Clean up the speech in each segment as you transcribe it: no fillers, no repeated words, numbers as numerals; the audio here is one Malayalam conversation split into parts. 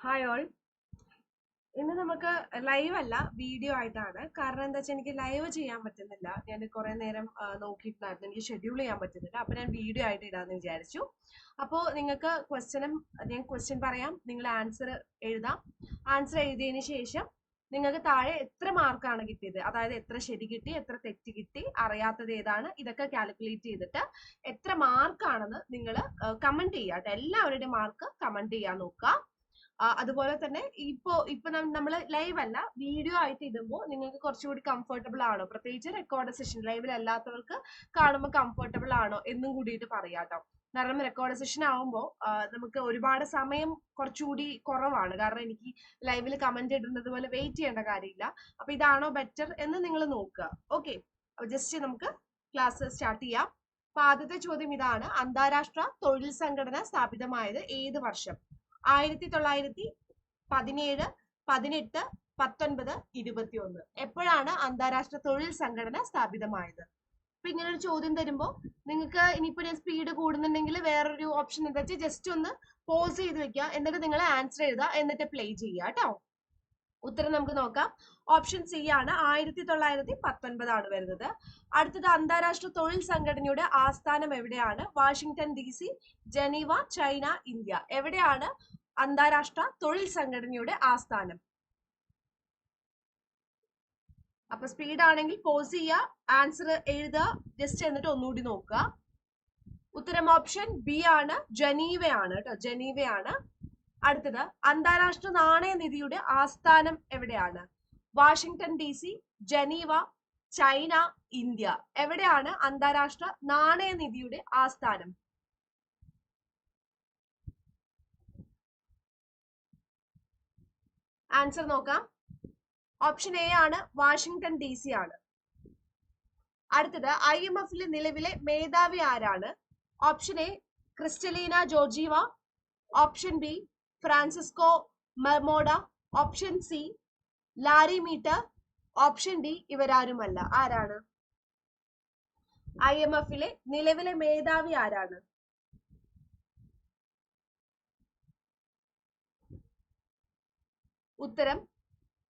Hi all. ഇന്ന് നമുക്ക് ലൈവ് അല്ല, വീഡിയോ ആയിട്ടാണ്. കാരണം എന്താ വെച്ചാൽ എനിക്ക് ലൈവ് ചെയ്യാൻ പറ്റുന്നില്ല. ഞാൻ കുറെ നേരം നോക്കിയിട്ടുണ്ടായിരുന്നു, എനിക്ക് ഷെഡ്യൂൾ ചെയ്യാൻ പറ്റുന്നില്ല. അപ്പൊ ഞാൻ വീഡിയോ ആയിട്ട് ഇടാന്ന് വിചാരിച്ചു. അപ്പോൾ നിങ്ങൾക്ക് ഞാൻ ക്വസ്റ്റ്യൻ പറയാം, നിങ്ങൾ ആൻസർ എഴുതാം. ആൻസർ എഴുതിയതിന് ശേഷം നിങ്ങൾക്ക് താഴെ എത്ര മാർക്കാണ് കിട്ടിയത്, അതായത് എത്ര ശരി കിട്ടി, എത്ര തെറ്റ് കിട്ടി, അറിയാത്തത് ഏതാണ്, ഇതൊക്കെ കാൽക്കുലേറ്റ് ചെയ്തിട്ട് എത്ര മാർക്കാണെന്ന് നിങ്ങൾ കമന്റ് ചെയ്യാം. എല്ലാവരുടെയും മാർക്ക് കമന്റ് ചെയ്യാൻ നോക്കുക. അതുപോലെ തന്നെ ഇപ്പൊ നമ്മൾ ലൈവ് അല്ല, വീഡിയോ ആയിട്ട് ഇടുമ്പോൾ നിങ്ങൾക്ക് കുറച്ചുകൂടി കംഫർട്ടബിൾ ആണോ, പ്രത്യേകിച്ച് റെക്കോർഡ് സെഷൻ ലൈവിൽ അല്ലാത്തവർക്ക് കാണുമ്പോൾ കംഫർട്ടബിൾ ആണോ എന്നും കൂടിയിട്ട് പറയാട്ടോ. കാരണം റെക്കോർഡ് സെഷൻ ആവുമ്പോൾ നമുക്ക് ഒരുപാട് സമയം കുറച്ചുകൂടി കുറവാണ്. കാരണം എനിക്ക് ലൈവിൽ കമന്റ് ഇടുന്നത് പോലെ വെയിറ്റ് ചെയ്യേണ്ട കാര്യമില്ല. അപ്പൊ ഇതാണോ ബെറ്റർ എന്ന് നിങ്ങൾ നോക്കുക. ഓക്കെ, ജസ്റ്റ് നമുക്ക് ക്ലാസ് സ്റ്റാർട്ട് ചെയ്യാം. അപ്പൊ ആദ്യത്തെ ചോദ്യം ഇതാണ്: അന്താരാഷ്ട്ര തൊഴിൽ സംഘടന സ്ഥാപിതമായത് ഏത് വർഷം? 1917, 17, 18, 19, 21. എപ്പോഴാണ് അന്താരാഷ്ട്ര തൊഴിൽ സംഘടന സ്ഥാപിതമായത്? അപ്പൊ ഇങ്ങനെ ഒരു ചോദ്യം തരുമ്പോൾ നിങ്ങൾക്ക് ഇനിയിപ്പോ ഞാൻ സ്പീഡ് കൂടുന്നുണ്ടെങ്കിൽ വേറൊരു ഓപ്ഷൻ എന്താ വെച്ചാൽ ജസ്റ്റ് ഒന്ന് പോസ് ചെയ്ത് വെക്കുക, എന്നിട്ട് നിങ്ങൾ ആൻസർ എഴുതുക, എന്നിട്ട് പ്ലേ ചെയ്യുക കേട്ടോ. ഉത്തരം നമുക്ക് നോക്കാം. ഓപ്ഷൻ സി ആണ്, 1919 വരുന്നത്. അടുത്തത് അന്താരാഷ്ട്ര തൊഴിൽ സംഘടനയുടെ ആസ്ഥാനം എവിടെയാണ്? Washington DC, Geneva, China, India. എവിടെയാണ് അന്താരാഷ്ട്ര തൊഴിൽ സംഘടനയുടെ ആസ്ഥാനം? അപ്പൊ സ്പീഡ് ആണെങ്കിൽ പോസ് ചെയ്യുക, ആൻസർ എഴുതുക, ജസ്റ്റ് എന്നിട്ട് ഒന്നുകൂടി നോക്കുക. ഉത്തരം ഓപ്ഷൻ ബി ആണ്, ജനീവയാണ് കേട്ടോ, ജനീവയാണ്. അടുത്തത് അന്താരാഷ്ട്ര നാണയനിധിയുടെ ആസ്ഥാനം എവിടെയാണ്? Washington DC, Geneva, China, India. എവിടെയാണ് അന്താരാഷ്ട്ര നാണയനിധിയുടെ ആസ്ഥാനം? ആൻസർ നോക്കാം. ഓപ്ഷൻ എ ആണ്, വാഷിംഗ്ടൺ DC ആണ്. അടുത്തത് IMF-ലെ നിലവിലെ മേധാവി ആരാണ്? Option A Kristalina Georgieva, option B Francisco Mermoda, option C Larry Meter, option D ഇവരാരുമല്ല. ആരാണ് IMF-ലെ നിലവിലെ മേധാവി? ആരാണ്? ഉത്തരം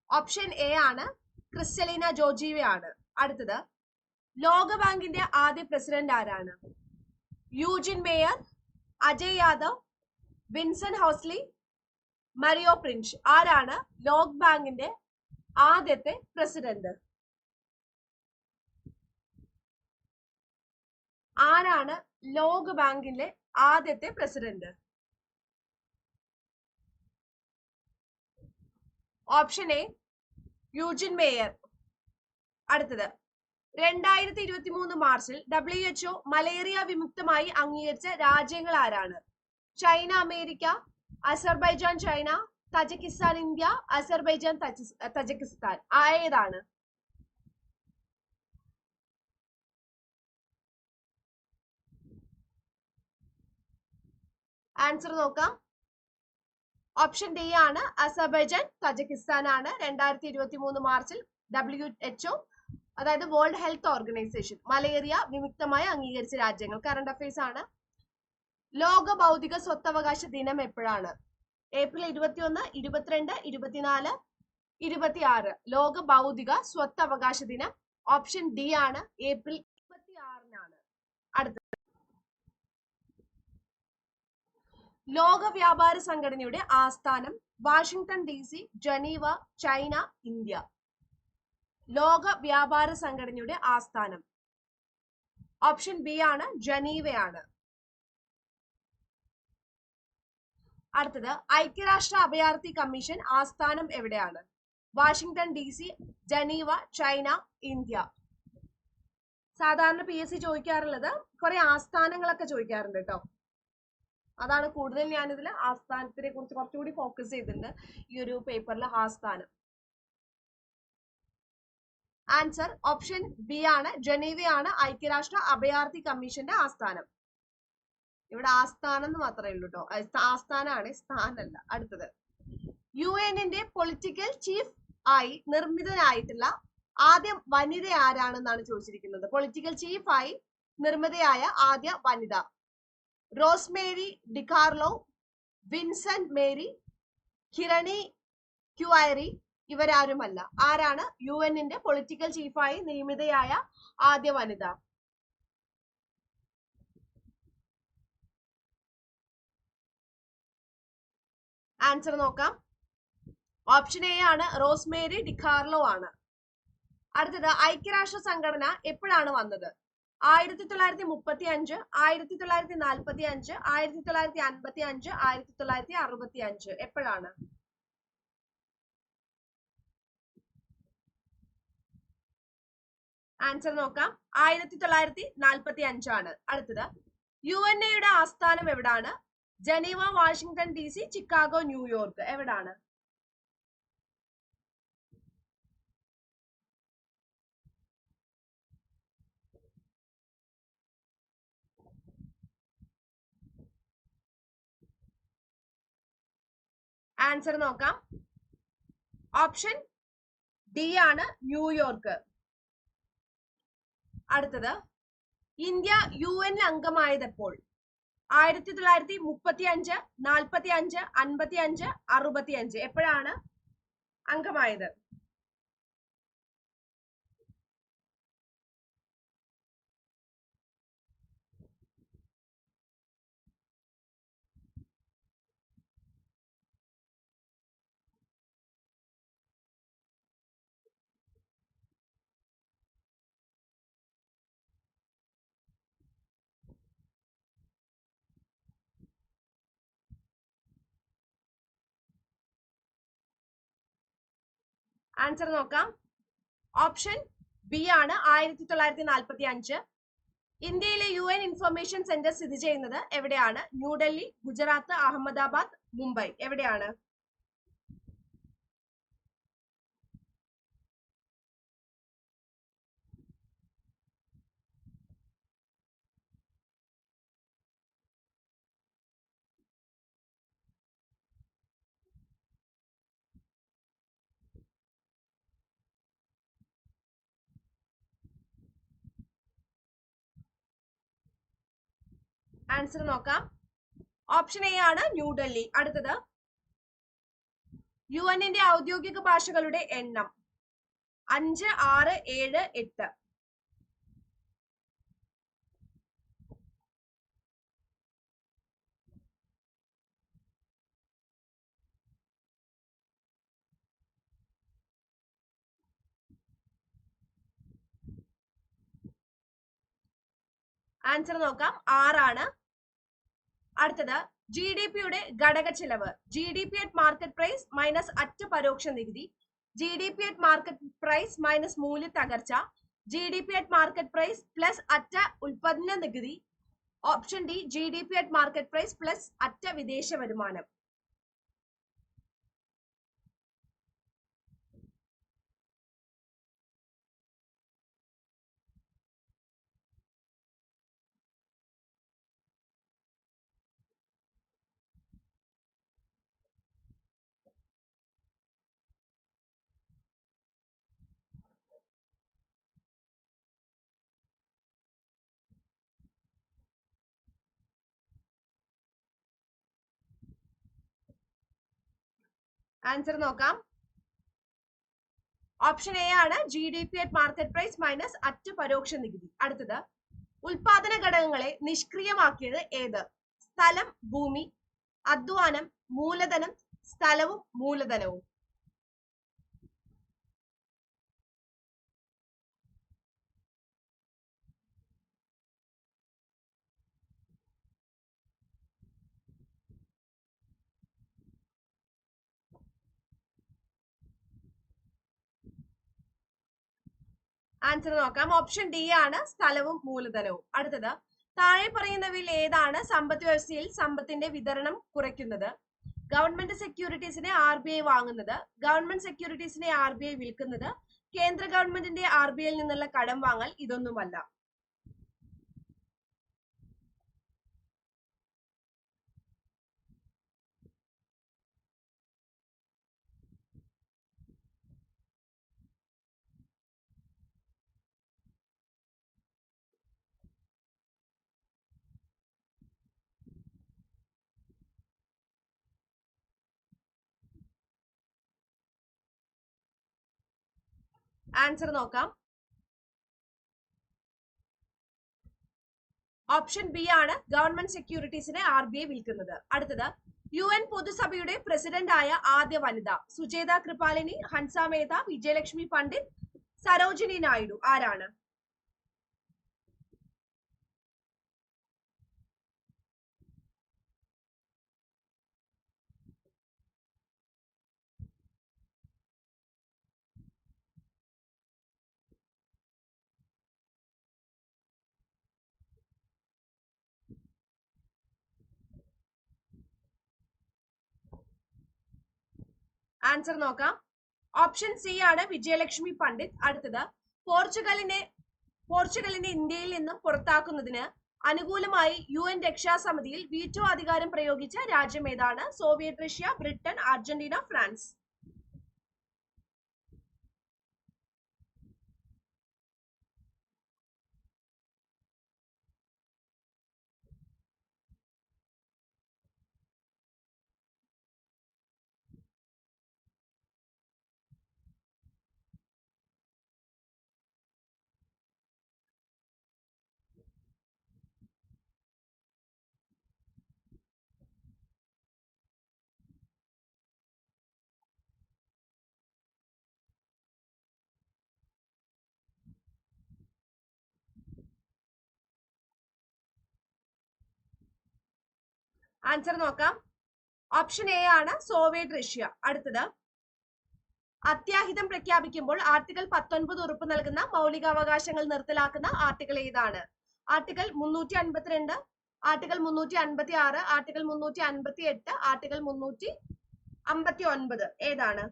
ഓപ്ഷൻ എ ആണ്, ക്രിസ്റ്റലീന ജോർജീവയാണ്. അടുത്തത് ലോകബാങ്കിന്റെ ആദ്യ പ്രസിഡന്റ് ആരാണ്? Eugene Meyer, Ajay Yadav, Vincent Hosley, Mario Prince. ആരാണ് ലോക് ബാങ്കിന്റെ ആദ്യത്തെ പ്രസിഡന്റ്? ആരാണ് ലോക് ബാങ്കിന്റെ ആദ്യത്തെ president? Option A Eugene mayor. അടുത്തത് 2023 മാർച്ചിൽ WHO മലേറിയ വിമുക്തമായി അംഗീകരിച്ച രാജ്യങ്ങൾ ആരാണ്? China, America, Azerbaijan, China, Tajikistan, India, Azerbaijan, Tajikistan. ഏതാണ്? ആൻസർ നോക്കാം. ഓപ്ഷൻ ഡി ആണ്, അസർബൈജാൻ, തജിക്കിസ്ഥാൻ ആണ് 2023 മാർച്ചിൽ WHO, അതായത് വേൾഡ് ഹെൽത്ത് ഓർഗനൈസേഷൻ, മലേറിയ വിമുക്തമായി അംഗീകരിച്ച രാജ്യങ്ങൾ. കറണ്ട് അഫയേഴ്സ് ആണ്. ലോക ബൗദ്ധിക സ്വത്തവകാശ ദിനം എപ്പോഴാണ്? ഏപ്രിൽ 21, 22, 24, 26. ലോക ബൗദ്ധിക സ്വത്തവകാശ ദിനം ഓപ്ഷൻ ഡി ആണ്, ഏപ്രിൽ 26-നാണ്. അടുത്ത ലോക വ്യാപാര സംഘടനയുടെ ആസ്ഥാനം Washington DC, Geneva, China, India. ലോക വ്യാപാര സംഘടനയുടെ ആസ്ഥാനം ഓപ്ഷൻ ബി ആണ്, ജനീവയാണ്. അടുത്തത് ഐക്യരാഷ്ട്ര അഭയാർത്ഥി കമ്മീഷൻ ആസ്ഥാനം എവിടെയാണ്? Washington DC, Geneva, China, India. സാധാരണ PSC ചോദിക്കാറുള്ളത് കുറെ ആസ്ഥാനങ്ങളൊക്കെ ചോദിക്കാറുണ്ട് കേട്ടോ. അതാണ് കൂടുതൽ ഞാനിതിൽ ആസ്ഥാനത്തിനെ കുറിച്ച് കുറച്ചുകൂടി ഫോക്കസ് ചെയ്തിട്ടുണ്ട് ഈ ഒരു പേപ്പറിൽ. ആസ്ഥാനം ആൻസർ ഓപ്ഷൻ ബി ആണ്, ജനീവയാണ് ഐക്യരാഷ്ട്ര അഭയാർത്ഥി കമ്മീഷന്റെ ആസ്ഥാനം. ഇവിടെ ആസ്ഥാനം എന്ന് മാത്രമേ ഉള്ളൂ കേട്ടോ, ആസ്ഥാനമാണ്, സ്ഥാനല്ല. അടുത്തത് UN-ന്റെ പൊളിറ്റിക്കൽ ചീഫ് ആയി നിർമ്മിതനായിട്ടുള്ള ആദ്യ വനിത ആരാണെന്നാണ് ചോദിച്ചിരിക്കുന്നത്. പൊളിറ്റിക്കൽ ചീഫ് ആയി നിർമ്മിതയായ ആദ്യ വനിത: റോസ്മേരി ഡികാർലോ, വിൻസെന്റ് മേരി, കിരണി ക്യുഐറി ഇവരാരുമല്ല. ആരാണ് UN-ന്റെ പൊളിറ്റിക്കൽ ചീഫായി നിയമിതയായ ആദ്യ വനിത? ആൻസർ നോക്കാം. ഓപ്ഷൻ എ ആണ് റോസ്മേരി ഡിക്കാർലോ ആണ്. അടുത്തത് ഐക്യരാഷ്ട്ര സംഘടന എപ്പോഴാണ് വന്നത്? 1935, 1945, 1955, 1965. എപ്പോഴാണ്? ആൻസർ നോക്കാം. 1945 ആണ്. അടുത്തത് UNAയുടെ ആസ്ഥാനം എവിടാണ്? Geneva, Washington DC, Chicago, New York. എവിടാണ്? ആൻസർ നോക്കാം. ഓപ്ഷൻ ഡി ആണ് ന്യൂയോർക്ക്. അടുത്തത് ഇന്ത്യ UN അംഗമായതെപ്പോൾ? 1935, 45, 55, 65. എപ്പോഴാണ് അംഗമായത്? ആൻസർ നോക്കാം. ഓപ്ഷൻ ബി ആണ് 1945. ഇന്ത്യയിലെ UN ഇൻഫർമേഷൻ സെന്റർ സ്ഥിതി ചെയ്യുന്നത് എവിടെയാണ്? ന്യൂഡൽഹി, ഗുജറാത്ത്, അഹമ്മദാബാദ്, മുംബൈ. എവിടെയാണ്? ആൻസർ നോക്കാം. ഓപ്ഷൻ എ ആണ് ന്യൂഡൽഹി. അടുത്തത് UN-ന്റെ ഔദ്യോഗിക ഭാഷകളുടെ എണ്ണം 5, 6, 7, 8. ആൻസർ നോക്കാം. 6 ആണ്. അടുത്തത് GDP-യുടെ ഘടക ചിലവ്. GDP at market price minus അറ്റ പരോക്ഷ നികുതി, GDP at market price minus മൂല്യ തകർച്ച, GDP at market price plus അറ്റ ഉൽപ്പന്ന നികുതി. Option D GDP at market price plus അറ്റ വിദേശ വരുമാനം. ആൻസർ നോക്കാം. ഓപ്ഷൻ എ ആണ് GDP at market price minus അറ്റ പരോക്ഷ നികുതി. അടുത്തത് ഉൽപാദന ഘടകങ്ങളെ നിഷ്ക്രിയമാക്കിയത് ഏത്? സ്ഥലം, ഭൂമി, അധ്വാനം, മൂലധനം, സ്ഥലവും മൂലധനവും. ആൻസർ നോക്കാം. ഓപ്ഷൻ ഡി ആണ് സ്ഥലവും മൂലധനവും. അടുത്തത് താഴെ പറയുന്നവയിൽ ഏതാണ് സമ്പദ് വ്യവസ്ഥയിൽ സമ്പത്തിന്റെ വിതരണം കുറയ്ക്കുന്നത്? ഗവൺമെന്റ് സെക്യൂരിറ്റീസിനെ RBI വാങ്ങുന്നത്, ഗവൺമെന്റ് സെക്യൂരിറ്റീസിനെ RBI വിൽക്കുന്നത്, കേന്ദ്ര ഗവൺമെന്റിന്റെ RBIയിൽ നിന്നുള്ള കടം വാങ്ങൽ. ഇതൊന്നുമല്ല. ആൻസർ നോക്കാം. ഓപ്ഷൻ ബി ആണ് ഗവൺമെന്റ് സെക്യൂരിറ്റീസിനെ RBI വിൽക്കുന്നത്. അടുത്തത് UN പൊതുസഭയുടെ പ്രസിഡന്റ് ആയ ആദ്യ വനിത സുജേത കൃപാലിനി, ഹൻസ മേത്ത, വിജയലക്ഷ്മി പണ്ഡിറ്റ്, സരോജിനി നായിഡു. ആരാണ്? ആൻസർ നോക്കാം. ഓപ്ഷൻ സി ആണ് വിജയലക്ഷ്മി പണ്ഡിറ്റ്. അടുത്തത് പോർച്ചുഗലിനെ ഇന്ത്യയിൽ നിന്നും പുറത്താക്കുന്നതിന് അനുകൂലമായി UN രക്ഷാസമിതിയിൽ വീറ്റോ അധികാരം പ്രയോഗിച്ച രാജ്യം ഏതാണ്? Soviet Russia, Britain, Argentina, France. Answer നോക്കാം. ഓപ്ഷൻ എ ആണ് സോവിയറ്റ് റഷ്യ. അടുത്തത് അത്യാഹിതം പ്രഖ്യാപിക്കുമ്പോൾ ആർട്ടിക്കിൾ 19 ഉറപ്പു നൽകുന്ന മൗലികാവകാശങ്ങൾ നിർത്തലാക്കുന്ന ആർട്ടിക്കിൾ ഏതാണ്? Article 352, article 356, article 358, article 359. ഏതാണ്?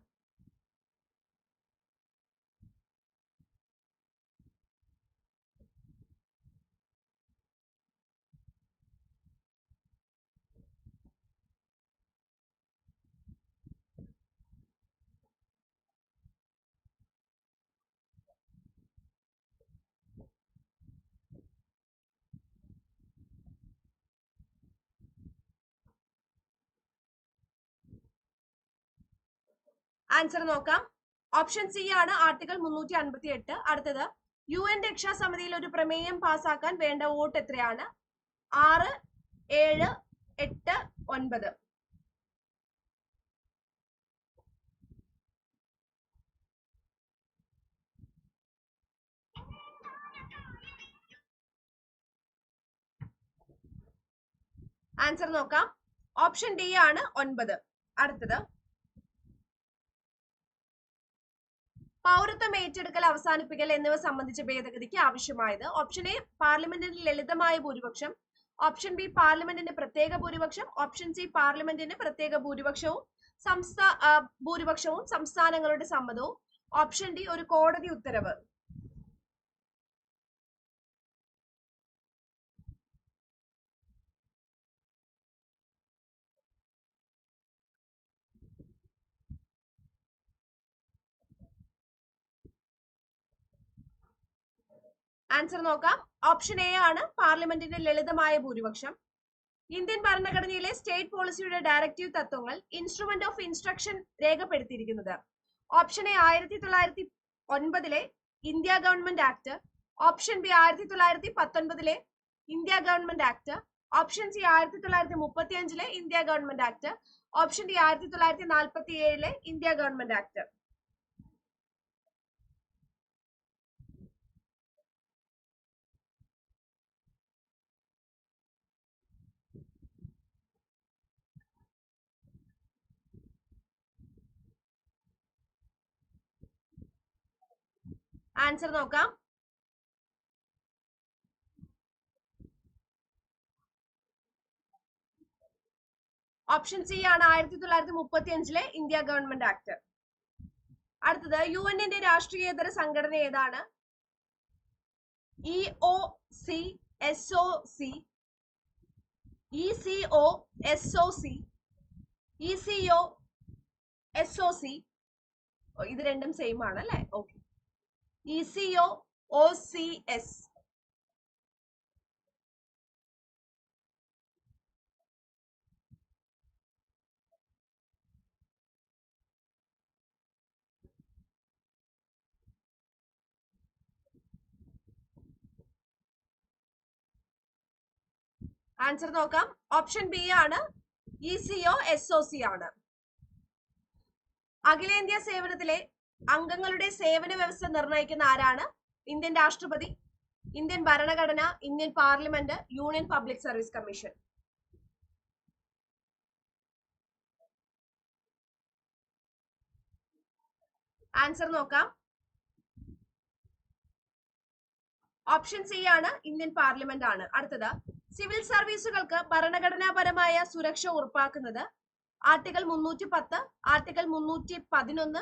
ആൻസർ നോക്കാം. ഓപ്ഷൻ സി ആണ് ആർട്ടിക്കിൾ 358. അടുത്തത് UN രക്ഷാസമിതിയിൽ ഒരു പ്രമേയം പാസാക്കാൻ വേണ്ട വോട്ട് എത്രയാണ്? 6, 7, 8, 9. ആൻസർ നോക്കാം. ഓപ്ഷൻ ഡി ആണ് 9. അടുത്തത് പൗരത്വം ഏറ്റെടുക്കൽ അവസാനിപ്പിക്കൽ എന്നിവ സംബന്ധിച്ച ഭേദഗതിക്ക് ആവശ്യമായത്? ഓപ്ഷൻ എ പാർലമെന്റിന്റെ ലളിതമായ ഭൂരിപക്ഷം, ഓപ്ഷൻ ബി പാർലമെന്റിന്റെ പ്രത്യേക ഭൂരിപക്ഷം, ഓപ്ഷൻ സി പാർലമെന്റിന്റെ പ്രത്യേക ഭൂരിപക്ഷവും സംസ്ഥാനങ്ങളുടെ സമ്മതവും, ഓപ്ഷൻ ഡി ഒരു കോടതി ഉത്തരവ്. ആൻസർ നോക്കാം. ഓപ്ഷൻ എ ആണ് പാർലമെന്റിന്റെ ലളിതമായ ഭൂരിപക്ഷം. ഇന്ത്യൻ ഭരണഘടനയിലെ സ്റ്റേറ്റ് പോളിസിയുടെ ഡയറക്റ്റീവ് തത്വങ്ങൾ ഇൻസ്ട്രുമെന്റ് ഓഫ് ഇൻസ്ട്രക്ഷൻ രേഖപ്പെടുത്തിയിരിക്കുന്നത്? Option A 1909 India government act, option B 1919 India government act, option C 1935 India government act, option D 1947 India government act. Answer നോക്കാം. ഓപ്ഷൻ സി ആണ് 1935 ഇന്ത്യ ഗവൺമെന്റ് ആക്ട്. അടുത്തത് UN രാഷ്ട്രീയേതര സംഘടന ഏതാണ്? EOC, SOC, ECO, SOC, ECO, SOC. ഇത് രണ്ടും സെയിം ആണ് അല്ലെ? ഓക്കെ. ECO, OCS. ആൻസർ നോക്കാം. ഓപ്ഷൻ ബി ആണ്. ECO SOC ആണ്. അഖിലേന്ത്യാ സേവനത്തിലെ അംഗങ്ങളുടെ സേവന വ്യവസ്ഥ നിർണ്ണയിക്കുന്ന ആരാണ്? ഇന്ത്യൻ രാഷ്ട്രപതി, ഇന്ത്യൻ ഭരണഘടന, Indian parliament, union public service commission. Answer നോക്കാം. ഓപ്ഷൻ സി ആണ്, ഇന്ത്യൻ പാർലമെന്റ് ആണ്. അടുത്തത്, സിവിൽ സർവീസുകൾക്ക് ഭരണഘടനാപരമായ സുരക്ഷ ഉറപ്പാക്കുന്നത് article 310, article 311,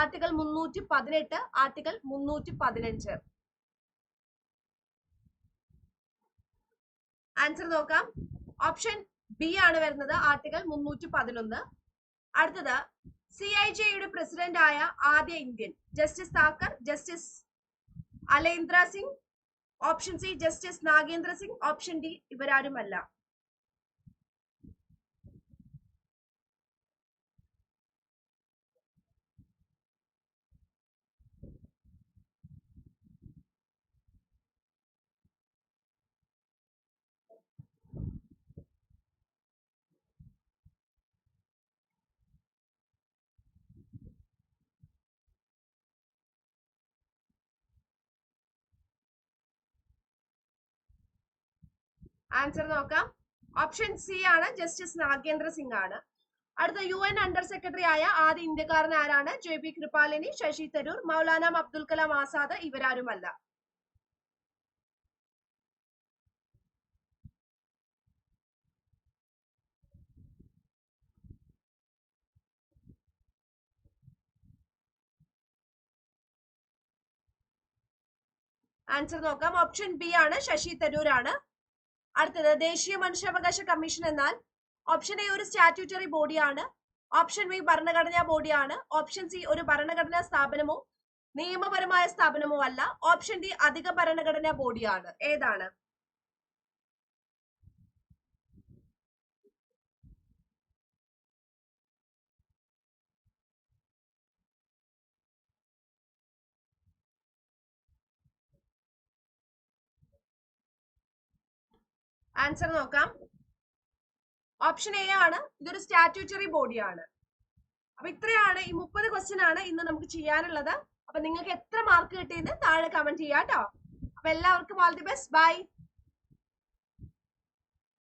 article 318, article 315. Answer നോക്കാം. ഓപ്ഷൻ ബി ആണ് വരുന്നത്, ആർട്ടിക്കിൾ 311. അടുത്തത്, CIJയുടെ പ്രസിഡന്റ് ആയ ആദ്യ Indian? Justice Thakkar, justice Alendra Singh, option C justice Nagendra Singh, option D ഇവരാരുമല്ല. ആൻസർ നോക്കാം. ഓപ്ഷൻ സി ആണ്, ജസ്റ്റിസ് നാഗേന്ദ്ര സിംഗ് ആണ്. അടുത്ത, UN അണ്ടർ സെക്രട്ടറി ആയ ആദ്യ ഇന്ത്യക്കാരൻ ആരാണ്? JP കൃപാലിനി, ശശി തരൂർ, മൗലാന അബ്ദുൽ കലാം ആസാദ്, ഇവരാരുമല്ല. ആൻസർ നോക്കാം. ഓപ്ഷൻ ബി ആണ്, ശശി തരൂർ ആണ്. അടുത്തത്, ദേശീയ മനുഷ്യാവകാശ കമ്മീഷൻ എന്നാൽ? ഓപ്ഷൻ എ ഒരു സ്റ്റാറ്റ്യൂട്ടറി ബോഡിയാണ്, ഓപ്ഷൻ ബി ഭരണഘടനാ ബോഡിയാണ്, ഓപ്ഷൻ സി ഒരു ഭരണഘടനാ സ്ഥാപനമോ നിയമപരമായ സ്ഥാപനമോ അല്ല, ഓപ്ഷൻ ഡി അധിക ഭരണഘടനാ ബോഡിയാണ്. ഏതാണ്? ആൻസർ നോക്കാം. ഓപ്ഷൻ എ ആണ്, ഇതൊരു സ്റ്റാറ്റ്യൂട്ടറി ബോഡിയാണ്. അപ്പൊ ഇത്രയാണ്, ഈ 30 ക്വസ്റ്റ്യൻ ആണ് ഇന്ന് നമുക്ക് ചെയ്യാനുള്ളത്. അപ്പൊ നിങ്ങൾക്ക് എത്ര മാർക്ക് കിട്ടിയെന്ന് താഴെ കമന്റ് ചെയ്യാം കേട്ടോ. അപ്പൊ എല്ലാവർക്കും ഓൾ ദി ബെസ്റ്റ്. ബൈ.